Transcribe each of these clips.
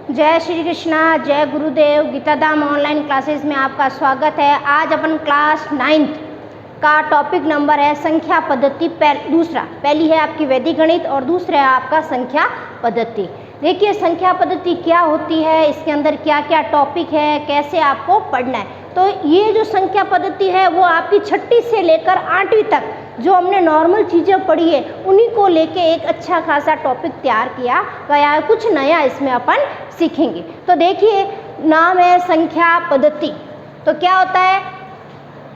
जय श्री कृष्णा, जय गुरुदेव। गीताधाम online classes में आपका स्वागत है। आज अपन क्लास 9th का टॉपिक नंबर है संख्या पद्धति। दूसरा, पहली है आपकी वैदिक गणित और दूसरा है आपका संख्या पद्धति। देखिए संख्या पद्धति क्या होती है, इसके अंदर क्या क्या टॉपिक है, कैसे आपको पढ़ना है। तो ये जो संख्या पद्धति है वो आपकी 6ठी से लेकर 8वीं तक जो हमने नॉर्मल चीज़ें पढ़ी है उन्हीं को लेके एक अच्छा खासा टॉपिक तैयार किया गया है। कुछ नया इसमें अपन सीखेंगे। तो देखिए नाम है संख्या पद्धति। तो क्या होता है,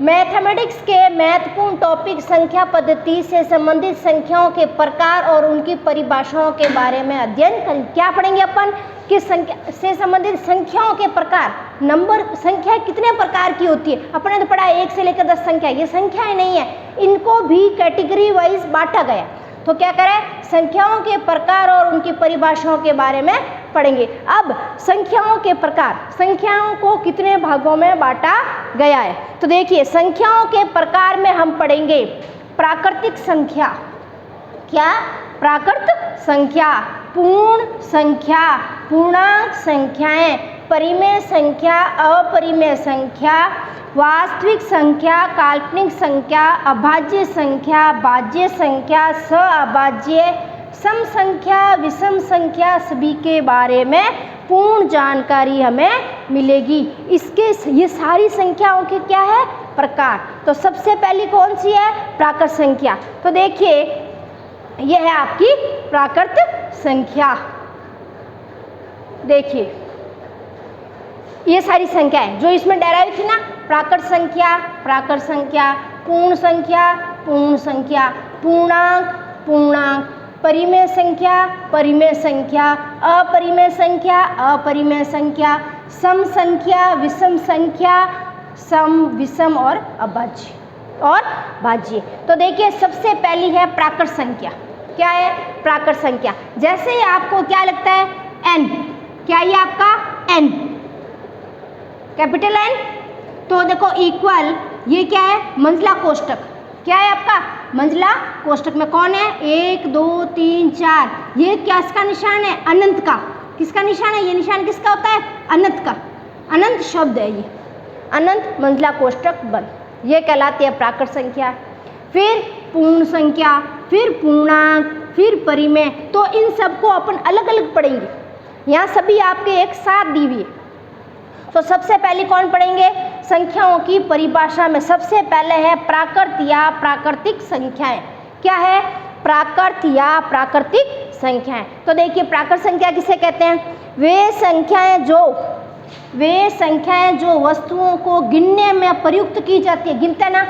मैथमेटिक्स के महत्वपूर्ण टॉपिक संख्या पद्धति से संबंधित संख्याओं के प्रकार और उनकी परिभाषाओं के बारे में अध्ययन करें। क्या पढ़ेंगे अपन कि संख्या से संबंधित संख्याओं के प्रकार, नंबर संख्या कितने प्रकार की होती है। अपन ने तो पढ़ा 1 से लेकर 10 संख्या, ये संख्याएं नहीं है, इनको भी कैटेगरी वाइज बांटा गया। तो क्या करें, संख्याओं के प्रकार और उनकी परिभाषाओं के बारे में पढ़ेंगे। अब संख्याओं के प्रकार, संख्याओं को कितने भागों में बांटा गया है। तो देखिए संख्याओं के प्रकार में हम पढ़ेंगे प्राकृतिक संख्या। क्या? प्राकृत संख्या, पूर्ण संख्या, पूर्णांक संख्याएं, परिमेय संख्या, अपरिमेय संख्या, वास्तविक संख्या, काल्पनिक संख्या, अभाज्य संख्या, भाज्य संख्या, सअभाज्य, सम संख्या, विषम संख्या, सभी के बारे में पूर्ण जानकारी हमें मिलेगी। इसके ये सारी संख्याओं के क्या है, प्रकार। तो सबसे पहली कौन सी है, प्राकृत संख्या। तो देखिए यह है आपकी प्राकृत संख्या। देखिए ये सारी संख्याएं जो इसमें डेराइव थी ना, प्राकृत संख्या, प्राकृत संख्या, पूर्ण संख्या, पूर्ण संख्या, पूर्णांक, पूर्णांक, परिमेय संख्या, परिमेय संख्या, अपरिमेय संख्या, अपरिमेय संख्या, सम संख्या, विषम संख्या, सम, विषम और अभाज्य और भाज्य। तो देखिए सबसे पहली है प्राकृत संख्या। क्या है प्राकृत संख्या? जैसे ही आपको क्या लगता है, n, क्या ये आपका n, कैपिटल N। तो देखो इक्वल, ये क्या है, मंजिला कोष्टक। क्या है आपका मंजिला कोष्टक में कौन है, 1 2 3 4, ये क्या इसका निशान है, अनंत का। किसका निशान है, ये निशान किसका होता है, अनंत का। अनंत शब्द है ये, अनंत मंजिला कोष्टक बंद, ये कहलाती है प्राकृत संख्या। फिर पूर्ण संख्या, फिर पूर्णांक, फिर परिमेय। तो इन सबको अपन अलग अलग पढ़ेंगे, यहाँ सभी आपके एक साथ दी हुई है। तो सबसे पहले कौन पढ़ेंगे, संख्याओं की परिभाषा में सबसे पहले है प्राकृत या प्राकृतिक संख्याएं। क्या है, प्राकृत या प्राकृतिक संख्याएं। तो देखिए प्राकृत संख्या किसे कहते हैं, वे संख्याएं जो वस्तुओं को गिनने में प्रयुक्त की जाती है। गिनते ना,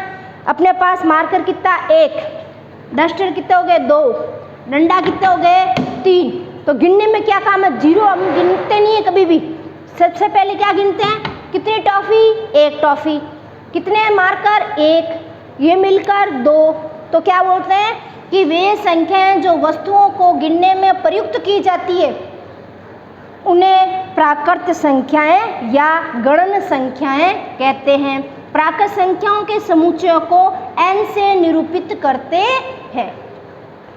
अपने पास मार्कर कितना, 1, डस्टर कितने हो गए, 2, डंडा कितने हो गए, 3। तो गिनने में क्या काम है, 0 हम गिनते नहीं है कभी भी। सबसे पहले क्या गिनते हैं, कितनी टॉफी, 1 टॉफी, कितने मार्कर, 1, ये मिलकर 2। तो क्या बोलते हैं कि वे संख्याएं जो वस्तुओं को गिनने में प्रयुक्त की जाती है उन्हें प्राकृत संख्याएं या गणन संख्याएं कहते हैं। प्राकृत संख्याओं के समुच्चय को n से निरूपित करते हैं।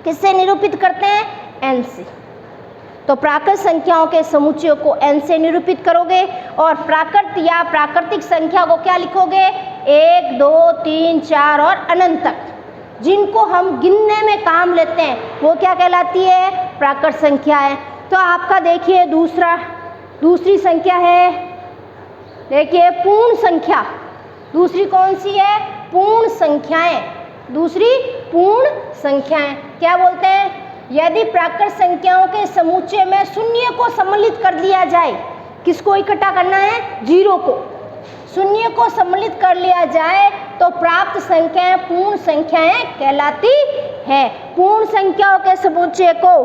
किससे निरूपित करते हैं, n से। तो प्राकृत संख्याओं के समुच्चय को n से निरूपित करोगे और प्राकृत या प्राकृतिक संख्या को क्या लिखोगे, 1 2 3 4 और अनंत तक, जिनको हम गिनने में काम लेते हैं वो क्या कहलाती है, प्राकृत संख्या है। तो आपका देखिए दूसरी संख्या है, देखिए पूर्ण संख्या। दूसरी कौन सी है, पूर्ण संख्याएं। दूसरी पूर्ण संख्याएं क्या बोलते हैं, यदि प्राकृत संख्याओं के समुच्चय में शून्य को सम्मिलित कर दिया जाए, किसको इकट्ठा करना है, 0 को, शून्य को सम्मिलित कर लिया जाए तो प्राप्त संख्याएं पूर्ण संख्याएं कहलाती है। पूर्ण संख्याओं के समुच्चय को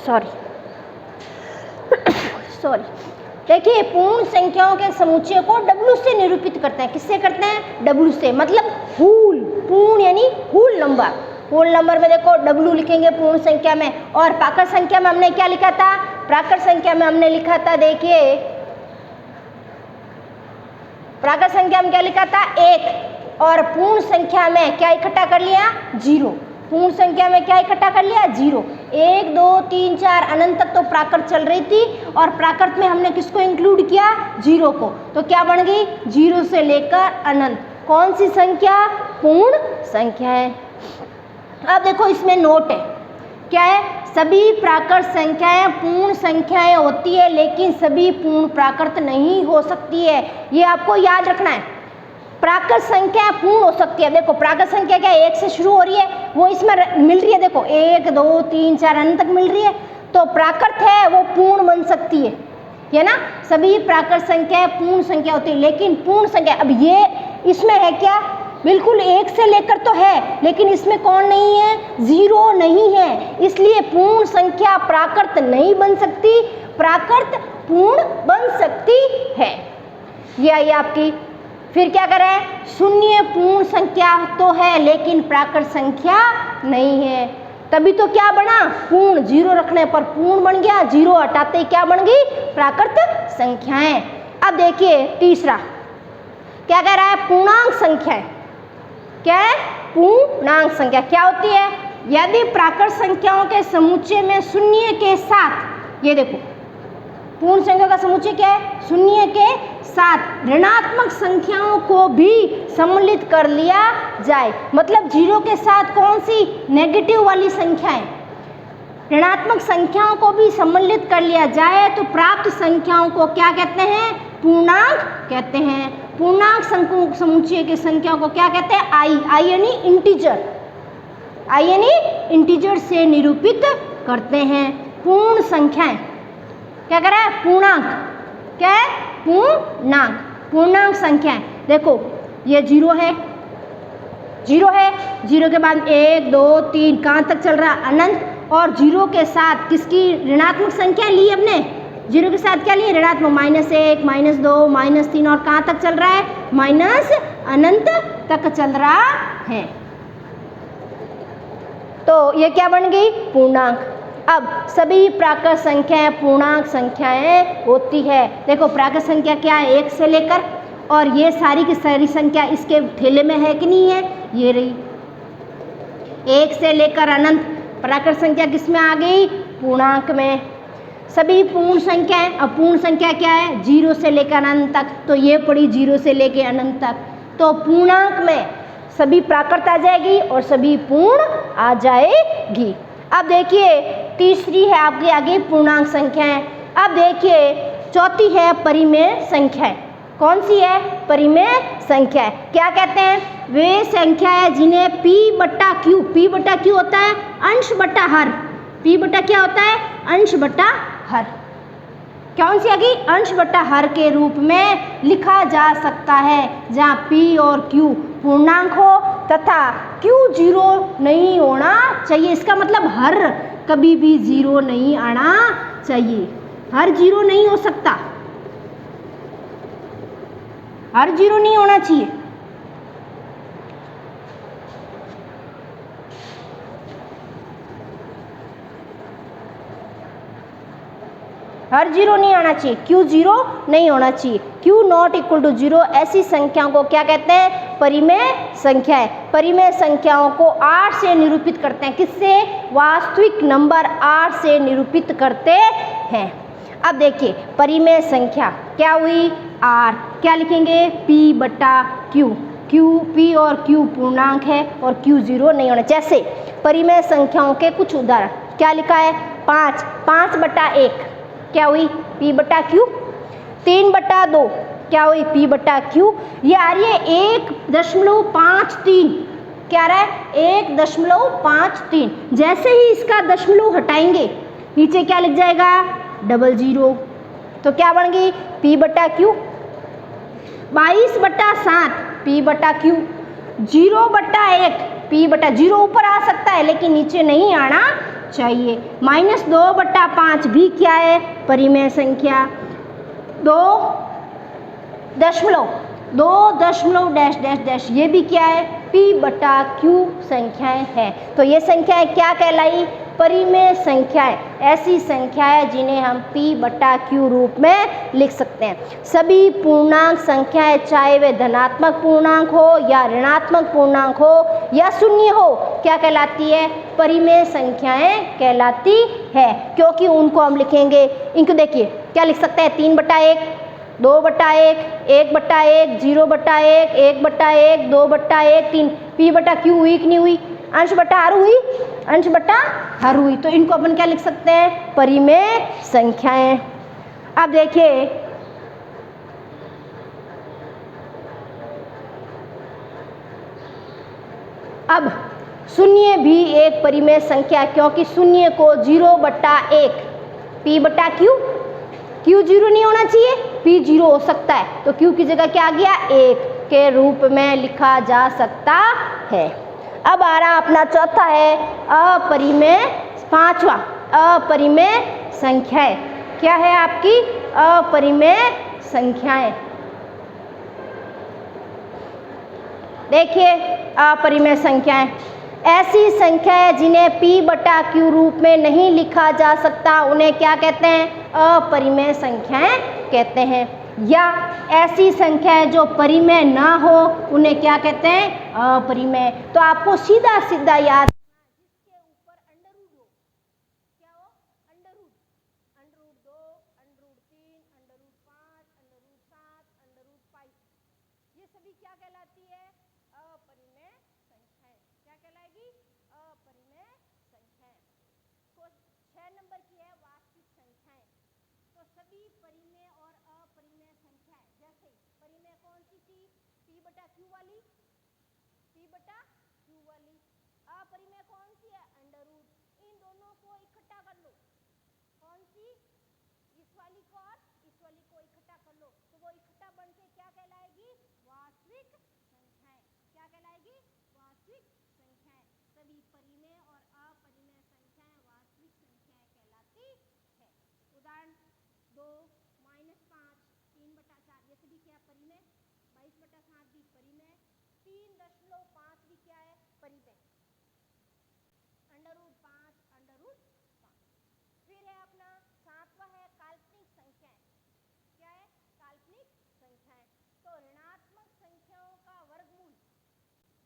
सॉरी देखिए पूर्ण संख्याओं के समुच्चय को W से निरूपित करते हैं। किससे करते हैं, W से, मतलब होल, पूर्ण यानी होल नंबर। होल नंबर में देखो W लिखेंगे पूर्ण संख्या में। और प्राकृत संख्या में हमने क्या लिखा था, प्राकृत संख्या में हमने लिखा था, देखिए प्राकृत संख्या में क्या लिखा था, 1, और पूर्ण संख्या में क्या इकट्ठा कर लिया, 0। पूर्ण संख्या में क्या इकट्ठा कर लिया? 0। 1 2 3 4 अनंत तक तो प्राकृत चल रही थी और प्राकृत में हमने किसको इंक्लूड किया? 0 को। तो क्या बन गई? 0 से लेकर अनंत। कौन सी संख्या? पूर्ण संख्या है। अब देखो इसमें नोट है, क्या है? सभी प्राकृत संख्याएं पूर्ण संख्याएं होती है, लेकिन सभी पूर्ण प्राकृत नहीं हो सकती है। ये आपको याद रखना है। प्राकृत संख्या पूर्ण हो सकती है। देखो प्राकृत संख्या क्या है? 1 से शुरू हो रही है, वो इसमें मिल रही है। देखो 1 2 3 4 अनंत तक मिल रही है, तो प्राकृत है वो पूर्ण बन सकती है ना? सभी प्राकृत संख्याएं पूर्ण संख्या होती है, लेकिन पूर्ण संख्या, अब ये इसमें है क्या? बिल्कुल 1 से लेकर तो है, लेकिन इसमें कौन नहीं है? 0 नहीं है, इसलिए पूर्ण संख्या प्राकृत नहीं बन सकती, प्राकृत पूर्ण बन सकती है। ये आई आपकी। फिर क्या करें? शून्य पूर्ण संख्या तो है, लेकिन प्राकृत संख्या नहीं है, तभी तो क्या बना? पूर्ण। 0 रखने पर पूर्ण बन गया, 0 हटाते ही क्या बन गई? प्राकृत संख्याएं। अब देखिए तीसरा क्या कह रहा है? पूर्णांक संख्या। क्या है? पूर्णांक संख्या क्या होती है? यदि प्राकृत संख्याओं के समुच्चय में शून्य के साथ, ये देखो पूर्ण संख्या का समुच्चय क्या है? शून्य के साथ ऋणात्मक संख्याओं को भी सम्मिलित कर लिया जाए। मतलब 0 के साथ कौन सी? नेगेटिव वाली संख्याएं। ऋणात्मक संख्याओं को भी सम्मिलित कर लिया जाए तो प्राप्त संख्याओं को क्या कहते हैं? पूर्णांक कहते हैं। पूर्णांक समुच्चय की संख्याओं को क्या कहते हैं? आई यानी इंटीजर, आई यानी इंटीजर से निरूपित करते हैं। पूर्ण संख्याएं क्या कह रहा है? पूर्णांक। क्या है? पूर्णांक। पूर्णांक संख्याएं देखो ये 0 है, 0 है, 0 के बाद 1 2 3 कहाँ तक चल रहा? अनंत। और 0 के साथ किसकी ऋणात्मक संख्या ली हमने? 0 के साथ क्या लिए? ऋणात्मक। -1 -2 -3 और कहाँ तक चल रहा है? माइनस अनंत तक चल रहा है। तो ये क्या बन गई? पूर्णांक। अब सभी प्राकृत संख्याएं पूर्णांक संख्याएं होती है। देखो प्राकृत संख्या क्या है? 1 से लेकर, और ये सारी की सारी संख्या इसके थैले में है कि नहीं है? ये रही 1 से लेकर अनंत। प्राकृत संख्या किस में आ गई? पूर्णांक में। सभी पूर्ण संख्याएं, अब पूर्ण संख्या क्या है? 0 से लेकर अनंत तक, तो ये पड़ी 0 से लेकर अनंत तक। तो पूर्णांक में सभी प्राकृत आ जाएगी और सभी पूर्ण आ जाएगी। अब देखिए तीसरी है आपके आगे पूर्णांक संख्याएं। अब देखिए चौथी है परिमेय संख्याएं। कौन सी है? परिमेय संख्याएं। क्या कहते हैं? वे संख्याएं जिन्हें p बट्टा q होता है अंश बट्टा हर। p बट्टा क्या होता है? अंश बट्टा हर। कौन सी आगे? अंश बट्टा हर के रूप में लिखा जा सकता है, जहाँ p और q पूर्णांक हो तथा q 0 नहीं होना चाहिए। इसका मतलब हर कभी भी 0 नहीं आना चाहिए। हर 0 नहीं हो सकता, हर 0 नहीं होना चाहिए। हर 0 नहीं आना चाहिए, q 0 नहीं होना चाहिए। q नॉट इक्वल टू 0 ऐसी संख्याओं को क्या कहते हैं? परिमेय संख्याएं। परिमेय संख्याओं को 8 से निरूपित करते हैं। किससे? वास्तविक नंबर 8 से निरूपित करते हैं। अब देखिए परिमेय संख्या क्या हुई? r। क्या लिखेंगे? p बट्टा q। p और q पूर्णांक है और q 0 नहीं होना। जैसे परिमेय संख्याओं के कुछ उदाहरण क्या लिखा है? 5 बट्टा 1 क्या हुई? p बट्टा q। 3 बट्टा 2 क्या हुई? p बट्टा q। ये आ रही है 1.53। क्या आ रहा है? 1.53। जैसे ही इसका दशमलव हटाएंगे नीचे क्या लिख जाएगा? 00। तो क्या बन गई? p बट्टा q। 22 बट्टा 7 p बट्टा q। 0 बट्टा 1 p बट्टा 0 ऊपर आ सकता है लेकिन नीचे नहीं आना चाहिए। -2 बट्टा 5 भी क्या है? परिमेय संख्या। 2 दशमलव डैश डैश डैश ये भी क्या है? p बट्टा q संख्याएं हैं। तो ये संख्याएं क्या कहलाई? परिमेय संख्याएं। ऐसी संख्याएं जिन्हें हम p बट्टा q रूप में लिख सकते हैं। सभी पूर्णांक संख्याएं चाहे वे धनात्मक पूर्णांक हो या ऋणात्मक पूर्णांक हो या शून्य हो क्या कहलाती है? परिमेय संख्याएं कहलाती है, क्योंकि उनको हम लिखेंगे, इनको देखिए क्या लिख सकते हैं? 3/1, 2/1, 1/1, 0/1, 1/1, 2/1, 3। पी बटा क्यू हुई कि नहीं हुई? अंश बटा हर हुई, अंश बटा हर हुई। तो इनको अपन क्या लिख सकते हैं? परिमेय संख्याएं। अब देखिए अब शून्य भी एक परिमेय संख्या है, क्योंकि शून्य को 0/1 पी बटा क्यू, क्यू 0 नहीं होना चाहिए, पी 0 हो सकता है, तो क्यू की जगह क्या आ गया? 1 के रूप में लिखा जा सकता है। अब आ रहा अपना चौथा है अपरिमेय, पांचवा अपरिमेय संख्याएं। क्या है आपकी? अपरिमेय संख्याएं। देखिए अपरिमेय संख्याएं ऐसी संख्या है जिन्हें p बटा q रूप में नहीं लिखा जा सकता, उन्हें क्या कहते हैं? अपरिमेय संख्याएं कहते हैं। या ऐसी संख्याएं जो परिमेय ना हो उन्हें क्या कहते हैं? अपरिमेय। तो आपको सीधा सीधा याद, जिसके ऊपर अंडर रूट हो, क्या हो? Under root, under root 2, under root 3, under root 5, under root 7, under root 5, ये सभी क्या कहलाती है? अपरिमेय संख्याएं। क्या कहलाएगी? अपरिमेय संख्याएं। तो 6 नंबर की है वास्तविक संख्याएं। तो सभी परिमेय और अपरिमेय संख्याएं, जैसे परिमेय कौन सी थी? p बटा q वाली, p बटा q वाली। अपरिमेय कौन सी है? Under root. इन दोनों को इकट्ठा कर लो, कौन सी? इस वाली को और इस वाली को इकट्ठा कर लो, तो वो इकट्ठा बन के क्या कहलाएगी? वास्तविक संख्याएं। क्या कहलाएगी? वास्तविक संख्याएं। सभी परिमेय और अपरिमेय संख्याएं वास्तविक संख्याएं कहलाती है। उदाहरण 2, -5, 3/4, ये सभी क्या परिमेय? 22/7 भी परिमेय, 3.5 भी क्या है? परिमेय। Under root 5, under root 5। फिर है अपना सातवां है काल्पनिक संख्याएं। क्या है? काल्पनिक संख्याएं। तो ऋणात्मक संख्याओं का वर्गमूल,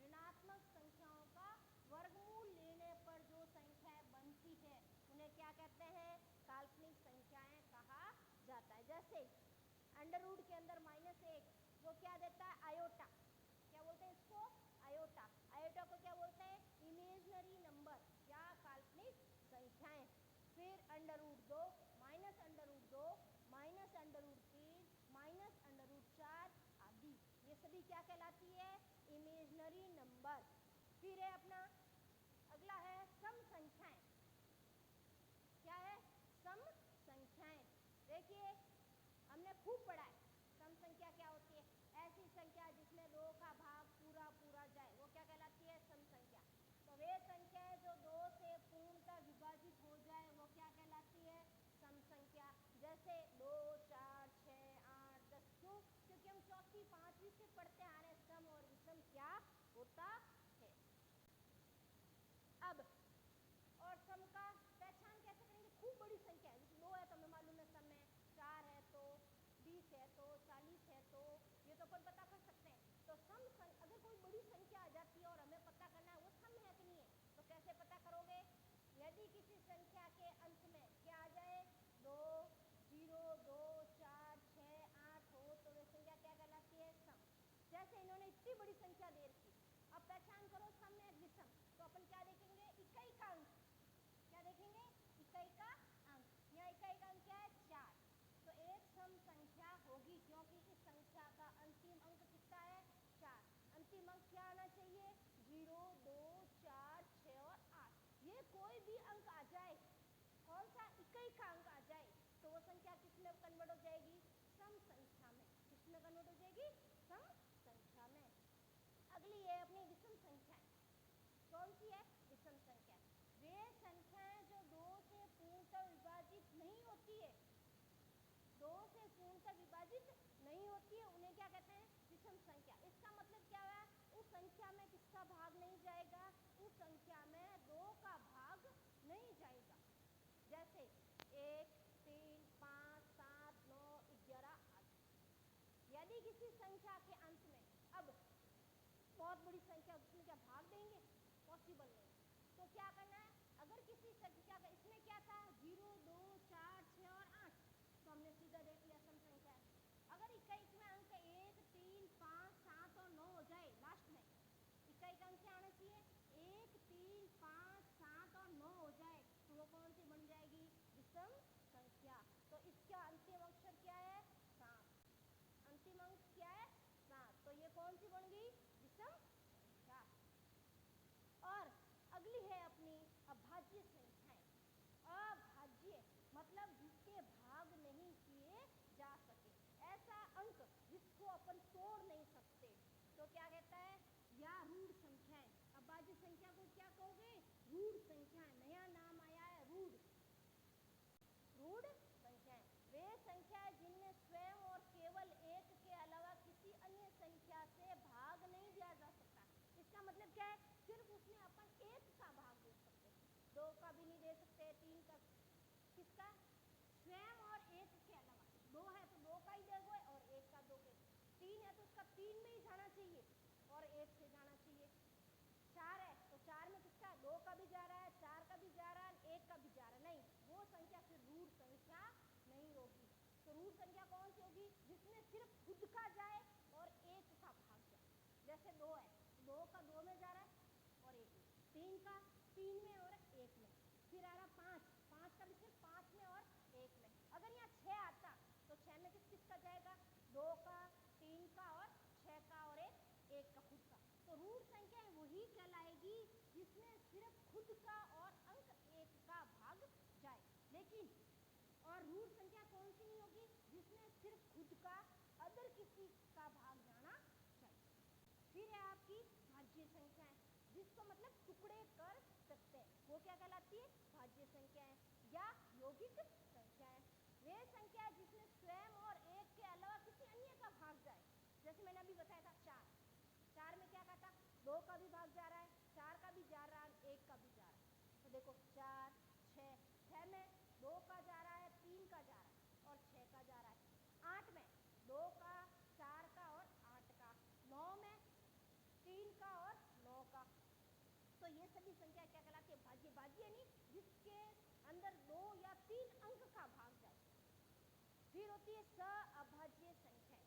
ऋणात्मक संख्याओं का वर्गमूल लेने पर जो संख्याएं बनती है उन्हें क्या कहते हैं? काल्पनिक संख्याएं कहा जाता है। जैसे अंडर रूट के अंदर -1, वो क्या देता है? आयोटा। क्या बोलते हैं इसको? आयोटा। आयोटा को क्या बोलते हैं? इमेजिनरी नंबर या काल्पनिक संख्याएं। फिर under root 2, minus under root 2, minus under root 3, minus under root 4 आदि, ये सभी क्या कहलाती है? Imaginary number. फिर है अपना अगला है सम संख्याएं। क्या है? सम संख्याएं। देखिए हमने खूब पढ़ा है सम संख्या क्या होती है। ऐसी संख्या जिसमें 2 का भाग पूरा पूरा जाए वो क्या कहलाती है? सम संख्या। तो वे संख्याएं जो 2 से पूर्णतः विभाजित हो जाए वो क्या कहलाती है? सम संख्या। जैसे 2, 4, 6, 8, 10। क्यों? क्योंकि हम चौथी 5वीं से पढ़ते आ रहे हैं सम और विषम क्या होता है। अब और सम का पहचान कैसे करेंगे? खूब बड़ी संख्या है, 2 है तो हमें मालूम है सम है, 4 है तो 20 है तो 40 है, तो ये तो अपन पता कर सकते हैं। तो सम अगर कोई बड़ी संख्या आ जाती है और हमें पता करना है वो सम है कि नहीं है, तो कैसे पता करोगे? यदि किसी संख्या के अंत में क्या आ जाए? 2, 0, 2, 4, 6, 8 हो तो वे संख्या क्या कहलाती है? सम। जैसे इन्होंने इतनी बड़ी संख्या दे रखी, अब पहचान करो सम है विषम, तो अपन क्या देखेंगे? इकाई का अंक। क्या देखेंगे? इकाई का अंक। यहाँ इकाई का अंक क्या है? 4। तो एक सम संख्या होगी क्योंकि इस संख्या का अंतिम अंक कितना है? 4। अंतिम अंक क्या आना चाहिए? 0, 2, 4, 6 और 8। ये कोई भी अंक आ जाए, कौन सा? इकाई का अंक आ जाए, तो वो संख्या किसमें कन्वर्ट हो जाएगी? सम संख्या में। किसमें कन्वर्ट हो जाएगी? सम संख्या में। अगली है अपनी विषम संख्याएं। कौन सी है? विषम संख्या। वे संख्याएं जो 2 से पूर्णतः विभाजित नहीं होती है, 2 से पूर्णतः विभाजित नहीं होती है, उन्हें क्या कहते हैं? विषम संख्या। इसका मतलब क्या है? उस संख्या में किसका भाग नहीं जाएगा? उस संख्या में 2 का भाग नहीं जाएगा। जैसे 1, 3, 5, 7, 9, 11 आदि। यदि किसी संख्या के अंत में, अब बहुत बड़ी संख्या उसमें क्या भाग देंगे? पॉसिबल नहीं। तो क्या करना है, अगर किसी संख्या का इसमें क्या था 0, 2, 4, 6 और 8, तो हमने सीधा देख लिया सम संख्या है। अगर इकाई में अंक 1, 3, 5, 7 और 9 हो जाए लास्ट में, इकाई का अंक क्या आना चाहिए 1, 3, 5, 7 और 9 हो जाए, तो वो कौन सी बन जाएगी विषम संख्या। तो इसका अंतिम अक्षर क्या है 7, अंतिम अंक क्या है 7, तो ये कौन सी बन गई विषम संख्या। और अगली है अपनी अभाज्य संख्याएं। अभाज्य मतलब जिसके भाग नहीं किए जा सके, ऐसा अंक जिसको अपन तोड़ नहीं सकते, तो क्या कहता है या रूढ़ संख्याएं। अभाज्य संख्या को क्या कहोगे रूढ़ संख्याएं, नया नाम आया है रूढ़। रूढ़ संख्याएं वे संख्याएं जिनमें स्वयं और केवल एक के अलावा किसी अन्य संख्या से भाग नहीं दिया जा सकता। इसका मतलब क्या है, सिर्फ उसमें अपन एक का भाग दे सकते हैं, 2 का भी नहीं दे सकते, 3 का, किसका स्वयं और एक के अलावा। 2 है तो 2 का ही दोगे और 1 का दोगे, 3 है तो उसका 3 में ही जाना चाहिए और 1 से जाना चाहिए, 4 है तो 4 में किसका 2 का भी जा रहा है, 4 का भी जा रहा है, 1 का भी जा रहा है, नहीं वो संख्या फिर रूढ़ संख्या नहीं होगी। तो रूढ़ संख्या कौन सी होगी जिसमें सिर्फ खुद का जाए और 1 का भाग जाए। जैसे 2 है, 2 का 2 में जा रहा है और 1 में, 3 का 3 में और 1 में, फिर आ रहा 5, 5 का भी सिर्फ 5 में और 1 में। अगर यहाँ 6 आता तो 6 में किसका जाएगा 2 का, 3 का और 6 का और 1 का खुद का। तो रूढ़ संख्या वही कहलाएगी जिसमें सिर्फ खुद का और अंक 1 का भाग जाए। लेकिन और रूढ़ संख्या कौन सी नहीं होगी जिसमें सिर्फ खुद का अदर किसी का भाग जाना चाहिए। फिर है आपकी भाज्य संख्याएं, जिसको मतलब टुकड़े कर सकते हैं, वो क्या कहलाती है भाज्य संख्याएं या यौगिक संख्याएं। वे संख्या जिसमें स्वयं और एक के अलावा किसी अन्य का भाग जाए। जैसे मैंने अभी बताया था 4, 4 में क्या कहा था 2 का भी भाग जा रहा है, 4 का भी जा रहा है, 1 का भी जा रहा है। तो देखो 4, 6 में 2 का जा रहा है, 3 का जा रहा है और 6 का जा रहा है। 8 में 2 का, 4 का और 8 का। 9 में 3 का और 9 का। तो ये सभी संख्या क्या कहलाती है भाज्य। भाज्य यानी जिसके अंदर 2 या 3 अंक का भाग जाए। फिर होती है सअभाज्य संख्या।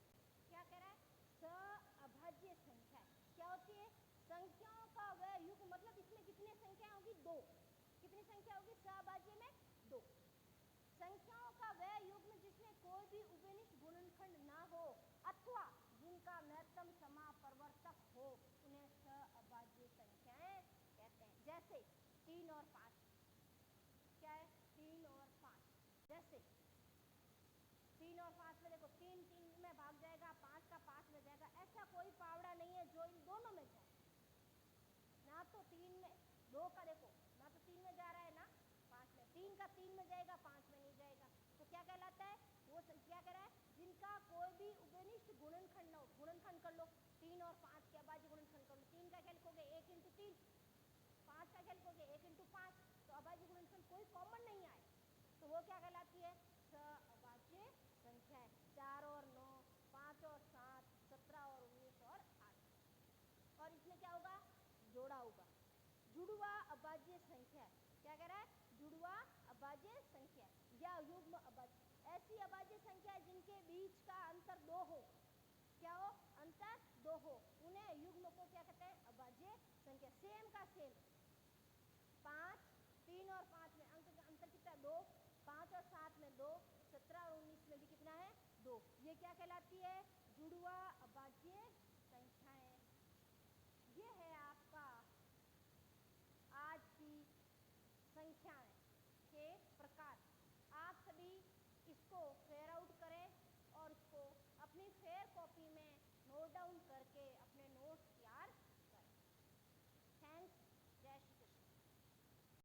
क्या कह रहा है सअभाज्य संख्या क्या होती है, संख्याओं का वह युग्म, मतलब इसमें कितनी संख्या होगी 2, कितनी संख्या होगी सअभाज्य में 2, संख्याओं का वह युग्म जिसमें कोई भी उभयनिष्ठ गुणनखंड ना हो अथवा जिनका महत्तम समापवर्तक हो, उन्हें सअभाज्य संख्याएं कहते हैं। जैसे 3 और 5, क्या है 3 और 5, जैसे 3 और 5 में देखो 3 3 में भाग जाएगा, 5 का 5 में जाएगा, ऐसा कोई पावड़ा नहीं है जो इन दोनों में जाए। ना तो 3 में 2 का देखो ना तो 3 में जा रहा है ना 5 में, 3 का 3 में जाएगा 5 में नहीं जाएगा। तो क्या कहलाता है वो संख्या कह रहा है जिनका कोई भी उभयनिष्ठ गुणनखंड न हो। गुणनखंड कर लो 3 और 5 के अभाज्य गुणनखंड कर लो, 3 का क्या लिखोगे 1 इंटू 3, 5 का क्या लिखोगे 1 इंटू 5, तो अभाज्य गुणनखंड कोई कॉमन नहीं आए, तो वो क्या कहलाती है सअभाज्य संख्या है। 4 और 9, 5 और 7, 17 और 19 और 8। और इसमें क्या होगा जोड़ा होगा, जुड़वा अभाज्य संख्या। क्या कह रहा है जुड़वा अभाज्य संख्या या युग्म अभाज्य, ऐसी अभाज्य संख्या जिनके बीच का अंतर 2 हो। क्या हो अंतर 2 हो, उन्हें युग्म को क्या कहते हैं अभाज्य संख्या। सेम का सेम 5, 3 और 5 में अंक का अंतर कितना 2, 5 और 7 में 2, 17 और 19 में भी कितना है 2। ये क्या कहलाती है जुड़वा अभाज्य संख्याएं। ये है आपका आज की संख्याएं के प्रकार। आप सभी इसको